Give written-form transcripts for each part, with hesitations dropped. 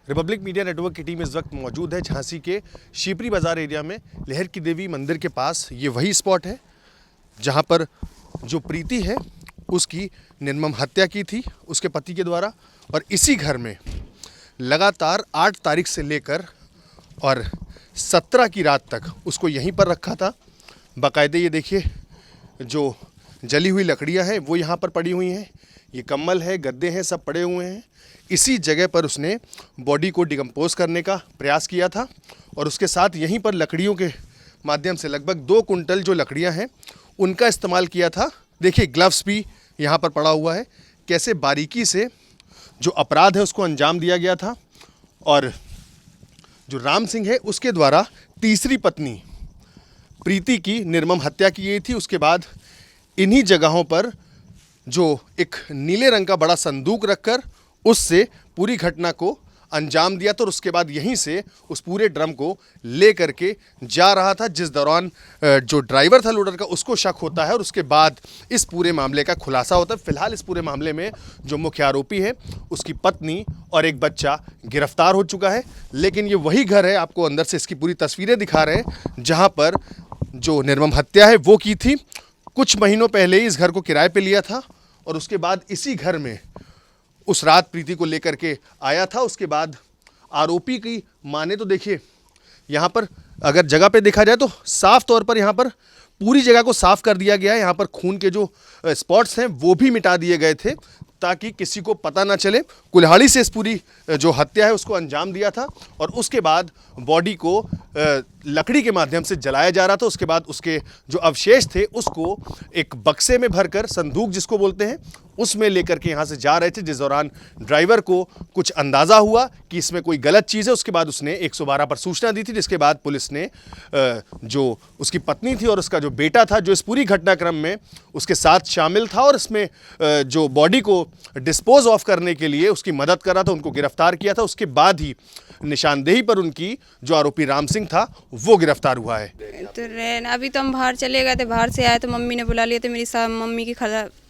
Republic media network की team इस वक्त मौजूद है झांसी के शिपरी बाज़ार एरिया में लहर की देवी मंदिर के पास। ये वही स्पॉट है जहां पर जो प्रीति है उसकी निर्मम हत्या की थी उसके पति के द्वारा, और इसी घर में लगातार 8 तारीख से लेकर और 17 की रात तक उसको यहीं पर रखा था। बाकायदे ये देखिए जो जली हुई लकड़ियां हैं वो यहाँ पर पड़ी हुई हैं, ये कम्बल है, गद्दे हैं, सब पड़े हुए हैं। इसी जगह पर उसने बॉडी को डिकम्पोज करने का प्रयास किया था और उसके साथ यहीं पर लकड़ियों के माध्यम से लगभग 2 कुंटल जो लकड़ियां हैं उनका इस्तेमाल किया था। देखिए ग्लव्स भी यहाँ पर पड़ा हुआ है, कैसे बारीकी से जो अपराध है उसको अंजाम दिया गया था। और जो राम सिंह है उसके द्वारा तीसरी पत्नी प्रीति की निर्मम हत्या की गई थी। उसके बाद इन्हीं जगहों पर जो एक नीले रंग का बड़ा संदूक रखकर उससे पूरी घटना को अंजाम दिया था और उसके बाद यहीं से उस पूरे ड्रम को ले करके जा रहा था, जिस दौरान जो ड्राइवर था लोडर का उसको शक होता है और उसके बाद इस पूरे मामले का खुलासा होता है। फिलहाल इस पूरे मामले में जो मुख्य आरोपी है उसकी पत्नी और एक बच्चा गिरफ्तार हो चुका है। लेकिन ये वही घर है, आपको अंदर से इसकी पूरी तस्वीरें दिखा रहे हैं, जहाँ पर जो निर्मम हत्या है वो की थी। कुछ महीनों पहले ही इस घर को किराए पे लिया था और उसके बाद इसी घर में उस रात प्रीति को लेकर के आया था। उसके बाद आरोपी की माने तो देखिए यहाँ पर अगर जगह पे देखा जाए तो साफ तौर पर यहाँ पर पूरी जगह को साफ कर दिया गया है। यहाँ पर खून के जो स्पॉट्स हैं वो भी मिटा दिए गए थे ताकि किसी को पता ना चले। कुल्हाड़ी से इस पूरी जो हत्या है उसको अंजाम दिया था और उसके बाद बॉडी को लकड़ी के माध्यम से जलाया जा रहा था। उसके बाद उसके जो अवशेष थे उसको एक बक्से में भरकर, संदूक जिसको बोलते हैं, उसमें लेकर के यहाँ से जा रहे थे, जिस दौरान ड्राइवर को कुछ अंदाज़ा हुआ कि इसमें कोई गलत चीज़ है। उसके बाद उसने 112 पर सूचना दी थी, जिसके बाद पुलिस ने जो उसकी पत्नी थी और उसका जो बेटा था जो इस पूरी घटनाक्रम में उसके साथ शामिल था और इसमें जो बॉडी को डिस्पोज ऑफ करने के लिए उसकी मदद कर रहा था, उनको गिरफ्तार किया था। उसके बाद ही निशानदेही पर उनकी जो आरोपी राम सिंह था वो गिरफ्तार हुआ है। तो अभी तो हम बाहर चले गए थे, बाहर से आए तो मम्मी ने बुला लिया था। मेरी मम्मी की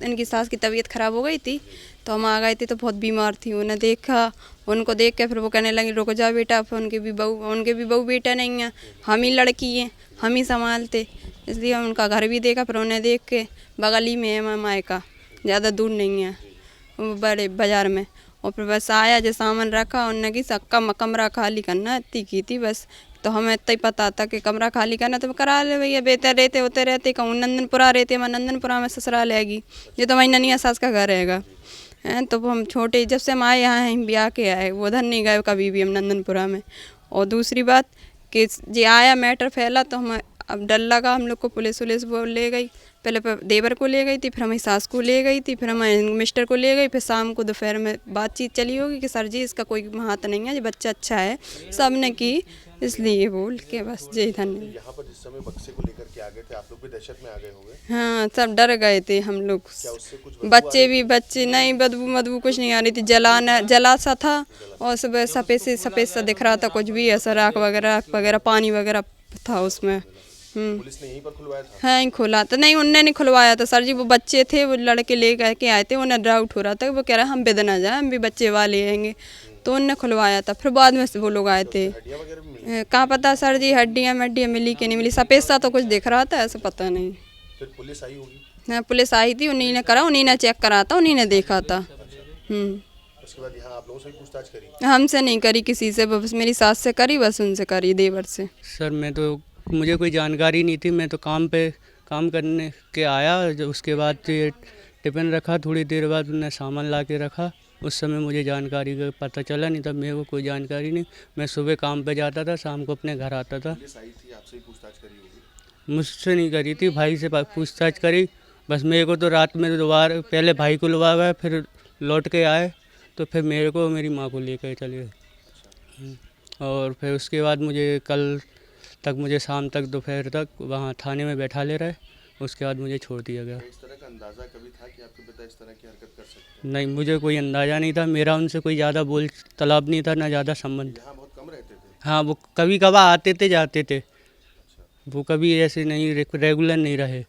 इनकी सास की तबीयत खराब हो गई थी तो हम आ गए थे, तो बहुत बीमार थी। उन्हें देखा, उनको देख के फिर वो कहने लगी रुको जा बेटा, फिर उनके भी बहू बेटा नहीं है, हम ही लड़की हैं, हम ही संभालते, इसलिए हम उनका घर भी देखा। फिर उन्हें देख के बगल में है मायका, ज़्यादा दूर नहीं है, बड़े बाज़ार में। और फिर बस आया जो सामान रखा, उनने की कमरा खाली करना इतनी की थी बस। तो हमें इतना ही पता था कि कमरा खाली करना, तो करा ले भैया, बेहतर रहते होते रहते। कहूँ नंदनपुरा रहते, मैं नंदनपुरा में ससुराल रहेगी, ये तो वही ननिया सास का घर रहेगा। तो हम छोटे जब से हम आए यहाँ हम ब्याह के आए, वो उधर नहीं गए कभी भी हम नंदनपुरा में। और दूसरी बात कि ये आया मैटर फैला तो हम अब डर लगा हम लोग को, पुलिस वो ले गई। पहले देवर को ले गई थी, फिर हमारी सास को ले गई थी, फिर हमारे मिस्टर को ले गई। फिर शाम को दोपहर में बातचीत चली होगी कि सर जी इसका कोई हाथ नहीं है, ये बच्चा अच्छा है, सब ने की, इसलिए बोल के बस जय धन्यवाद। यहाँ पर जिस समय बक्से को लेकर के आ गए थे आप लोग भी दहशत में आ गए होंगे? हाँ, सब डर गए थे हम लोग। बच्चे नहीं, बदबू कुछ नहीं आ रही थी, जला सा था और सुबह सफ़ेद सा दिख रहा था, कुछ भी ऐसा राख वगैरह पानी वगैरह था उसमें। पुलिस ने यहीं पर खुलवाया था? हाँ, यहीं खुला था। नहीं, उनने नहीं खुलवाया था सर जी, वो बच्चे थे, वो लड़के ले के आए थे, उन्हें डाउट हो रहा था, वो कह रहा हम बेद ना जाए, हम भी बच्चे वाले आएंगे, तो उनने खुलवाया था। फिर बाद में वो लोग आए थे, कहाँ पता सर जी हड्डियाँ मिली कि नहीं मिली, सफ़ेद सा तो कुछ दिख रहा था, ऐसा पता नहीं। फिर पुलिस आई होगी? हाँ, पुलिस आई थी, उन्हीं ने करा, उन्हीं ने चेक करा था, उन्हीं ने देखा था। उसके बाद यहाँ आप लोगों से पूछताछ करी? हमसे नहीं करी किसी से, बस मेरी सास से करी, बस उनसे करी, देवर से। सर मुझे कोई जानकारी नहीं थी, मैं तो काम करने के आया। जब उसके बाद ये टिफ़िन रखा, थोड़ी देर बाद उन्होंने सामान ला के रखा, उस समय मुझे जानकारी का पता चला, नहीं तब मेरे को कोई जानकारी नहीं। मैं सुबह काम पे जाता था, शाम को अपने घर आता था। आपसे पूछताछ करी होगी? मुझसे नहीं करी थी, भाई से पूछताछ करी। बस मेरे को तो रात में दोबारा पहले भाई को लुवा गए, फिर लौट के आए तो फिर मेरे को मेरी माँ को लेकर चले गए। और फिर उसके बाद मुझे कल तक, मुझे शाम तक दोपहर तक वहाँ थाने में बैठा ले रहे, उसके बाद मुझे छोड़ दिया गया। इस तरह का अंदाज़ा कभी था कि आपके पिता इस तरह की हरकत कर सकते हैं? नहीं, मुझे कोई अंदाज़ा नहीं था, मेरा उनसे कोई ज़्यादा बोल तलाब नहीं था, ना ज़्यादा संबंध। यहाँ बहुत कम रहते थे? हाँ, वो कभी कभार आते थे जाते थे, वो कभी ऐसे नहीं रेगुलर नहीं रहे।